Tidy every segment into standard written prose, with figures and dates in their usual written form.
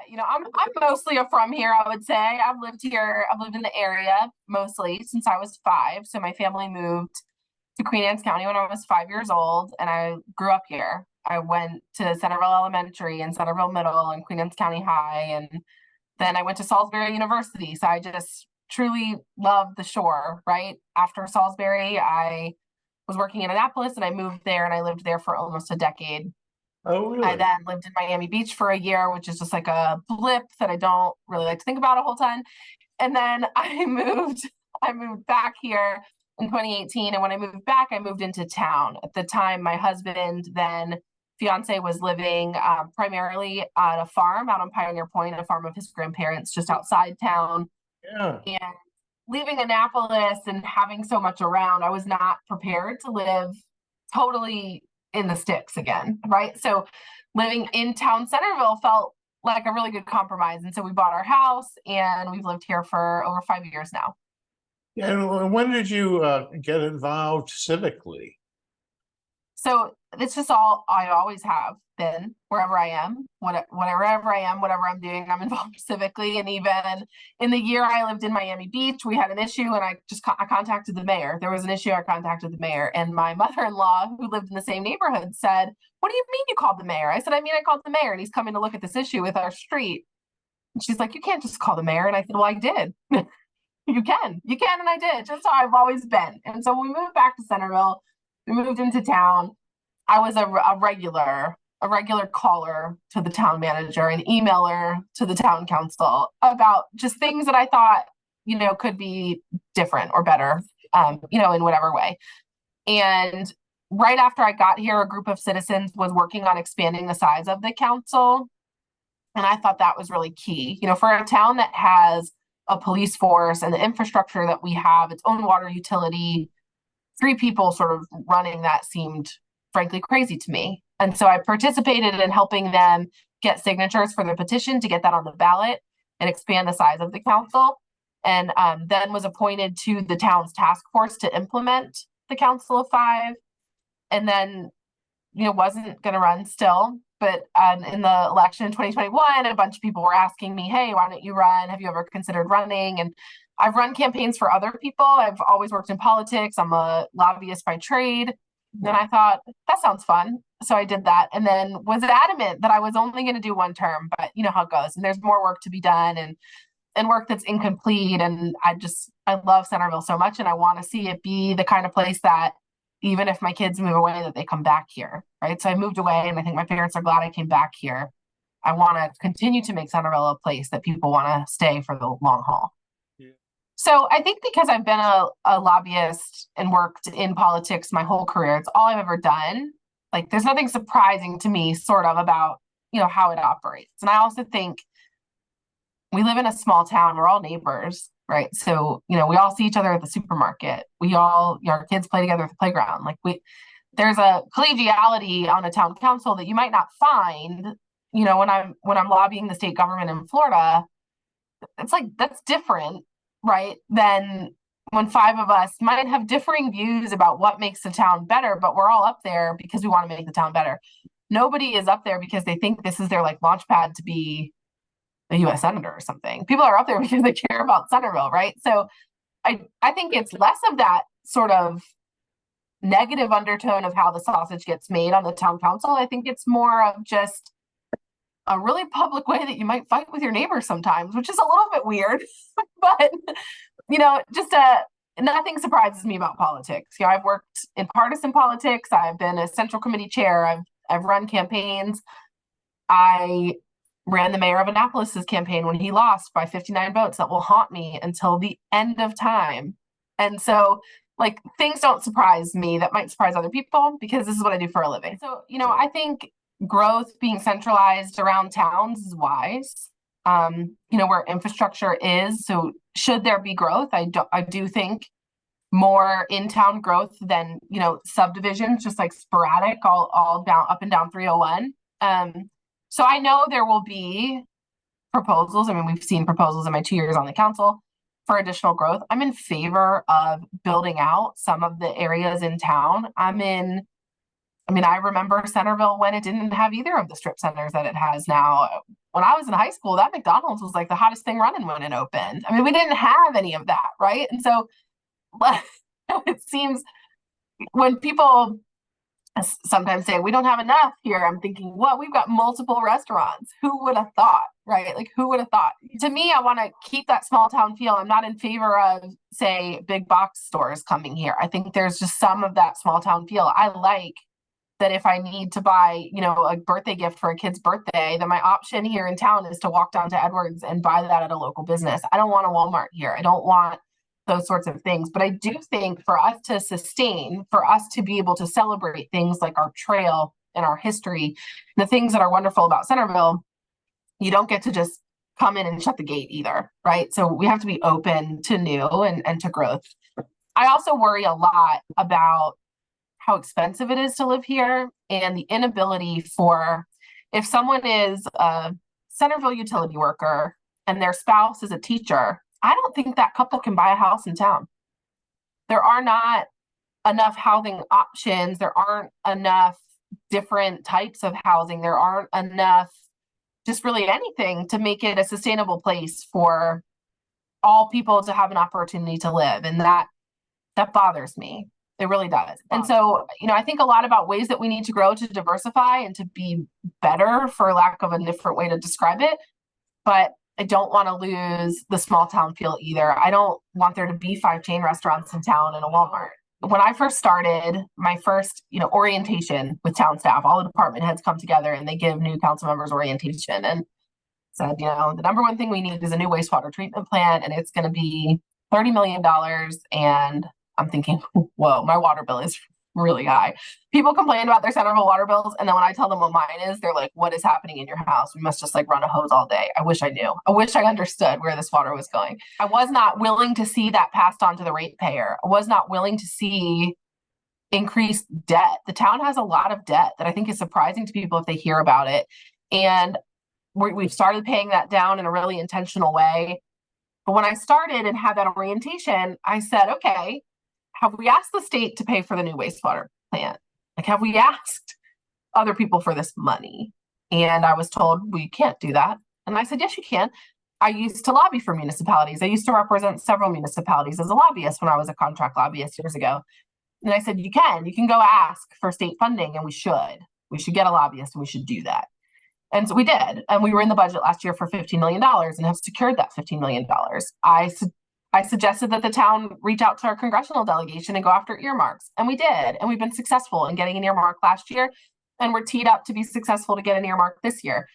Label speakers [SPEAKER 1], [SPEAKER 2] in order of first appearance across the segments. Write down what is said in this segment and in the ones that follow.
[SPEAKER 1] I'm mostly from here, I would say. I've lived in the area mostly since I was 5. So my family moved to Queen Anne's County when I was 5 years old, and I grew up here. I went to Centerville Elementary and Centerville Middle and Queen Anne's County High, and then I went to Salisbury University. So I just truly love the shore, right? After Salisbury, I was working in Annapolis and I moved there and I lived there for almost a decade.
[SPEAKER 2] Oh,
[SPEAKER 1] I
[SPEAKER 2] really?
[SPEAKER 1] then lived in Miami Beach for a year, which is just like a blip that I don't really like to think about a whole ton. And then I moved back here in 2018. And when I moved back, I moved into town. At the time, my husband, then fiance, was living primarily on a farm out on Pioneer Point, a farm of his grandparents just outside town.
[SPEAKER 2] Yeah.
[SPEAKER 1] And leaving Annapolis and having so much around, I was not prepared to live totally in the sticks again, right? So living in town Centerville felt like a really good compromise. And so we bought our house and we've lived here for over 5 years now.
[SPEAKER 2] Yeah. And when did you get involved civically?
[SPEAKER 1] So it's just all I always have been wherever I am, whatever I am, whatever I'm doing, I'm involved civically. And even in the year I lived in Miami Beach, we had an issue and I contacted the mayor. There was an issue, I contacted the mayor, and my mother-in-law, who lived in the same neighborhood, said, "What do you mean you called the mayor?" I said, "I called the mayor and he's coming to look at this issue with our street." And she's like, "You can't just call the mayor." And I said, "Well, I did." You can, and I did. Just how I've always been. And so when we moved back to Centerville, we moved into town. I was a regular caller to the town manager, an emailer to the town council about just things that I thought, could be different or better, in whatever way. And right after I got here, a group of citizens was working on expanding the size of the council. And I thought that was really key, for a town that has a police force and the infrastructure that we have, its own water utility, 3 people sort of running that seemed frankly crazy to me. And so I participated in helping them get signatures for the petition to get that on the ballot and expand the size of the council. And then was appointed to the town's task force to implement the Council of Five. And then, wasn't going to run still. But in the election in 2021, a bunch of people were asking me, "Hey, why don't you run? Have you ever considered running?" And I've run campaigns for other people. I've always worked in politics. I'm a lobbyist by trade. And I thought, that sounds fun. So I did that and then was adamant that I was only going to do one term, but you know how it goes. And there's more work to be done and work that's incomplete. And I love Centerville so much. And I want to see it be the kind of place that even if my kids move away, that they come back here. Right. So I moved away and I think my parents are glad I came back here. I want to continue to make Centerville a place that people want to stay for the long haul. So I think because I've been a lobbyist and worked in politics my whole career, it's all I've ever done. Like there's nothing surprising to me sort of about, how it operates. And I also think we live in a small town. We're all neighbors, right? So, we all see each other at the supermarket. We all, our kids play together at the playground. There's a collegiality on a town council that you might not find, when I'm lobbying the state government in Florida. It's like, that's different, right? Then when 5 of us might have differing views about what makes the town better, but we're all up there because we want to make the town better. Nobody is up there because they think this is their launch pad to be a U.S. senator or something. People are up there because they care about Centerville, right? So I think it's less of that sort of negative undertone of how the sausage gets made on the town council. I think it's more of just a really public way that you might fight with your neighbors sometimes, which is a little bit weird, but just nothing surprises me about politics. I've worked in partisan politics. I've been a central committee chair. I've run campaigns. I ran the mayor of Annapolis's campaign when he lost by 59 votes that will haunt me until the end of time. And so things don't surprise me that might surprise other people because this is what I do for a living. So, I think growth being centralized around towns is wise. Where infrastructure is. So should there be growth, I do think more in-town growth than, subdivisions, just sporadic, all down, up and down 301. So I know there will be proposals. I mean, we've seen proposals in my 2 years on the council for additional growth. I'm in favor of building out some of the areas in town. I'm in I mean, I remember Centerville when it didn't have either of the strip centers that it has now. When I was in high school, that McDonald's was like the hottest thing running when it opened. I mean, we didn't have any of that, right? And so it seems when people sometimes say we don't have enough here, I'm thinking, well, we've got multiple restaurants. Who would have thought, right? Like, who would have thought? To me, I want to keep that small town feel. I'm not in favor of, say, big box stores coming here. I think there's just some of that small town feel. I like that if I need to buy, a birthday gift for a kid's birthday, then my option here in town is to walk down to Edwards and buy that at a local business. I don't want a Walmart here. I don't want those sorts of things. But I do think for us to sustain, for us to be able to celebrate things like our trail and our history, the things that are wonderful about Centerville, you don't get to just come in and shut the gate either, right? So we have to be open to new and to growth. I also worry a lot about how expensive it is to live here and the inability for, if someone is a Centerville utility worker and their spouse is a teacher, I don't think that couple can buy a house in town. There are not enough housing options. There aren't enough different types of housing. There aren't enough, just really anything to make it a sustainable place for all people to have an opportunity to live. And that bothers me. It really does. And so, I think a lot about ways that we need to grow to diversify and to be better, for lack of a different way to describe it. But I don't want to lose the small town feel either. I don't want there to be 5 chain restaurants in town and a Walmart. When I first started, my first, orientation with town staff, all the department heads come together and they give new council members orientation and said, the number one thing we need is a new wastewater treatment plant, and it's going to be $30 million. And I'm thinking, whoa, my water bill is really high. People complain about their Centerville water bills, and then when I tell them what mine is, they're like, what is happening in your house? We must just run a hose all day. I wish I knew. I wish I understood where this water was going. I was not willing to see that passed on to the ratepayer. I was not willing to see increased debt. The town has a lot of debt that I think is surprising to people if they hear about it. And we've started paying that down in a really intentional way. But when I started and had that orientation, I said, okay, have we asked the state to pay for the new wastewater plant? Have we asked other people for this money? And I was told we can't do that. And I said, yes, you can. I used to lobby for municipalities. I used to represent several municipalities as a lobbyist when I was a contract lobbyist years ago. And I said, you can go ask for state funding, and we should get a lobbyist, and we should do that. And so we did. And we were in the budget last year for $15 million and have secured that $15 million. I suggested that the town reach out to our congressional delegation and go after earmarks. And we did. And we've been successful in getting an earmark last year. And we're teed up to be successful to get an earmark this year.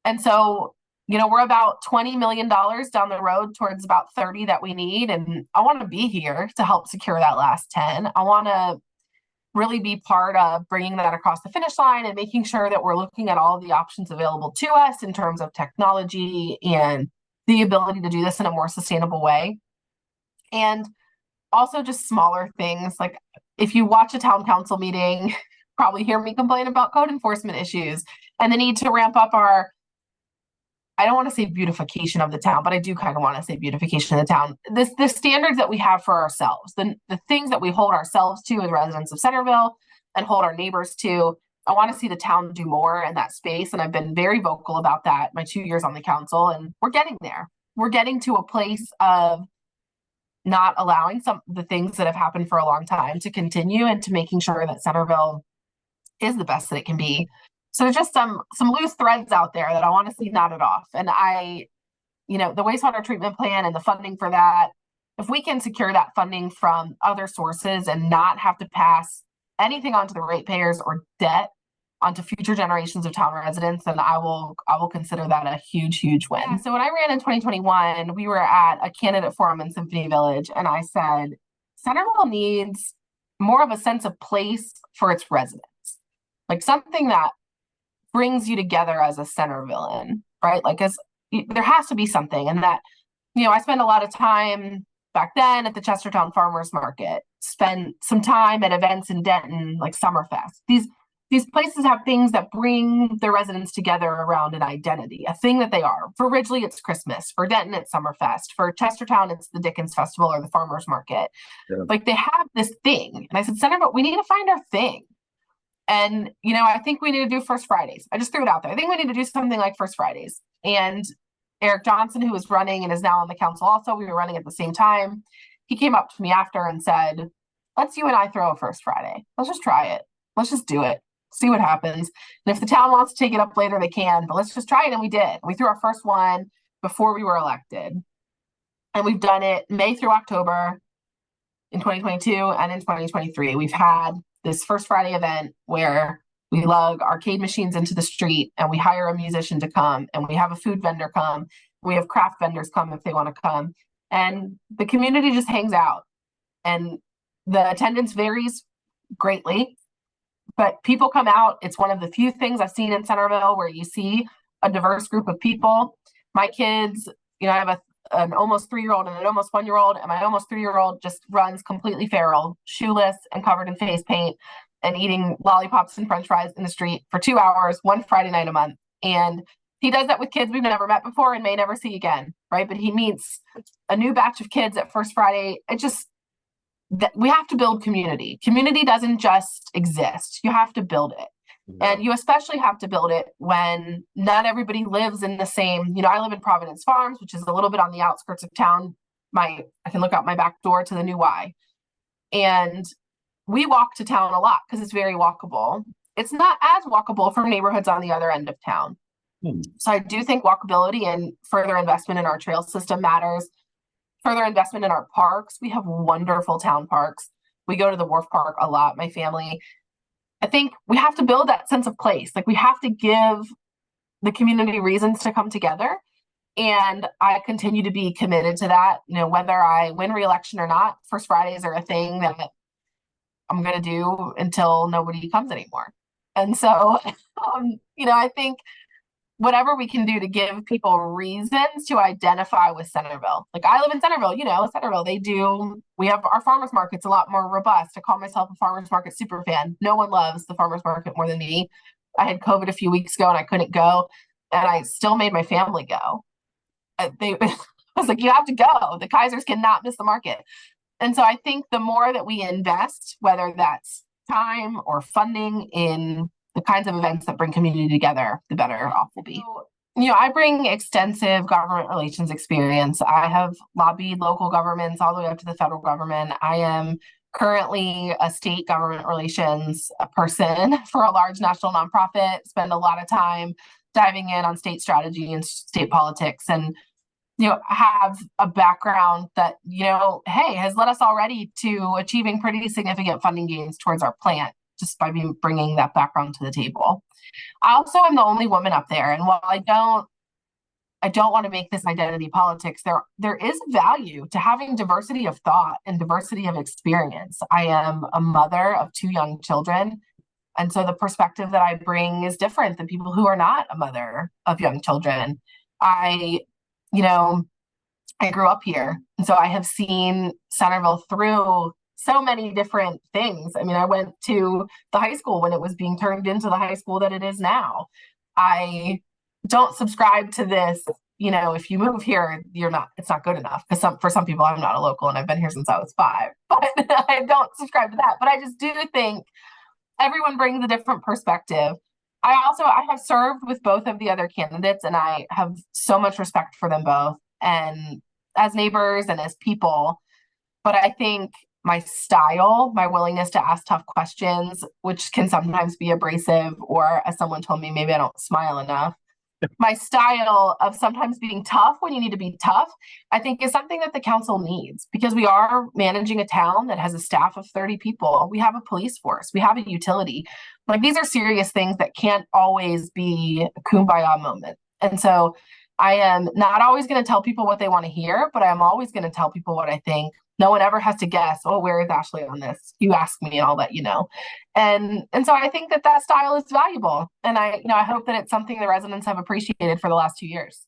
[SPEAKER 1] And so, we're about $20 million down the road towards about 30 that we need. And I want to be here to help secure that last 10. I want to really be part of bringing that across the finish line and making sure that we're looking at all the options available to us in terms of technology and the ability to do this in a more sustainable way. And also just smaller things, like if you watch a town council meeting, probably hear me complain about code enforcement issues and the need to ramp up I don't want to say beautification of the town, but I do kind of want to say beautification of the town. The standards that we have for ourselves, the things that we hold ourselves to as residents of Centerville and hold our neighbors to. I want to see the town do more in that space. And I've been very vocal about that my 2 years on the council, and we're getting there. We're getting to a place of not allowing some of the things that have happened for a long time to continue, and to making sure that Centerville is the best that it can be. So there's just some loose threads out there that I want to see knotted off. And the wastewater treatment plan and the funding for that, if we can secure that funding from other sources and not have to pass anything onto the ratepayers or debt onto future generations of town residents, then I will consider that a huge, huge win. Yeah. So when I ran in 2021, we were at a candidate forum in Symphony Village, and I said, Centerville needs more of a sense of place for its residents, something that brings you together as a Centervillian, right? There has to be something. And that, I spent a lot of time back then at the Chestertown Farmers Market, spent some time at events in Denton, like Summerfest. These places have things that bring the residents together around an identity, a thing that they are. For Ridgely, it's Christmas. For Denton, it's Summerfest. For Chestertown, it's the Dickens Festival or the Farmers Market. Yeah. They have this thing. And I said, Centerville, we need to find our thing. And, I think we need to do First Fridays. I just threw it out there. I think we need to do something like First Fridays. And Eric Johnson, who was running and is now on the council also, we were running at the same time. He came up to me after and said, let's you and I throw a First Friday. Let's just try it. Let's just do it. See what happens. And if the town wants to take it up later, they can, but let's just try it. And we did. We threw our first one before we were elected. And we've done it May through October in 2022 and in 2023. We've had this First Friday event where we lug arcade machines into the street and we hire a musician to come, and we have a food vendor come. We have craft vendors come if they want to come. And the community just hangs out. And the attendance varies greatly, but people come out. It's one of the few things I've seen in Centerville where you see a diverse group of people. My kids, I have an almost 3-year-old and an almost 1-year-old, and my almost 3-year-old just runs completely feral, shoeless and covered in face paint, and eating lollipops and french fries in the street for 2 hours, one Friday night a month. And he does that with kids we've never met before and may never see again, right? But he meets a new batch of kids at First Friday. We have to build community. Community doesn't just exist. You have to build it. Yeah. And you especially have to build it when not everybody lives in the same, I live in Providence Farms, which is a little bit on the outskirts of town. I can look out my back door to the new Y. And we walk to town a lot because it's very walkable. It's not as walkable from neighborhoods on the other end of town. So I do think walkability and further investment in our trail system matters. Further investment in our parks. We have wonderful town parks. We go to the Wharf Park a lot, my family. I think we have to build that sense of place. Like, we have to give the community reasons to come together. And I continue to be committed to that. Whether I win re-election or not, First Fridays are a thing that I'm going to do until nobody comes anymore. And so, I think whatever we can do to give people reasons to identify with Centerville. Like, I live in Centerville, Centerville, we have our farmers market's a lot more robust. I call myself a farmers market super fan. No one loves the farmers market more than me. I had COVID a few weeks ago and I couldn't go, and I still made my family go. I was like, you have to go. The Kaisers cannot miss the market. And so I think the more that we invest, whether that's time or funding in the kinds of events that bring community together, the better off we'll be. I bring extensive government relations experience. I have lobbied local governments all the way up to the federal government. I am currently a state government relations person for a large national nonprofit, spend a lot of time diving in on state strategy and state politics, and have a background that, has led us already to achieving pretty significant funding gains towards our plant, just by bringing that background to the table. I also am the only woman up there. And while I don't want to make this identity politics, there is value to having diversity of thought and diversity of experience. I am a mother of 2 young children. And so the perspective that I bring is different than people who are not a mother of young children. I grew up here. And so I have seen Centerville through so many different things. I mean, I went to the high school when it was being turned into the high school that it is now. I don't subscribe to this, if you move here, it's not good enough. Because for some people, I'm not a local and I've been here since I was 5. But I don't subscribe to that. But I just do think everyone brings a different perspective. I have served with both of the other candidates, and I have so much respect for them both, and as neighbors and as people. But I think my style, my willingness to ask tough questions, which can sometimes be abrasive, or as someone told me, maybe I don't smile enough. My style of sometimes being tough when you need to be tough, I think, is something that the council needs, because we are managing a town that has a staff of 30 people. We have a police force. We have a utility. Like, these are serious things that can't always be a kumbaya moment. And so I am not always going to tell people what they want to hear, but I'm always going to tell people what I think. No one ever has to guess, oh, where is Ashley on this? You ask me and I'll let you know. And so I think that style is valuable. And I hope that it's something the residents have appreciated for the last 2 years.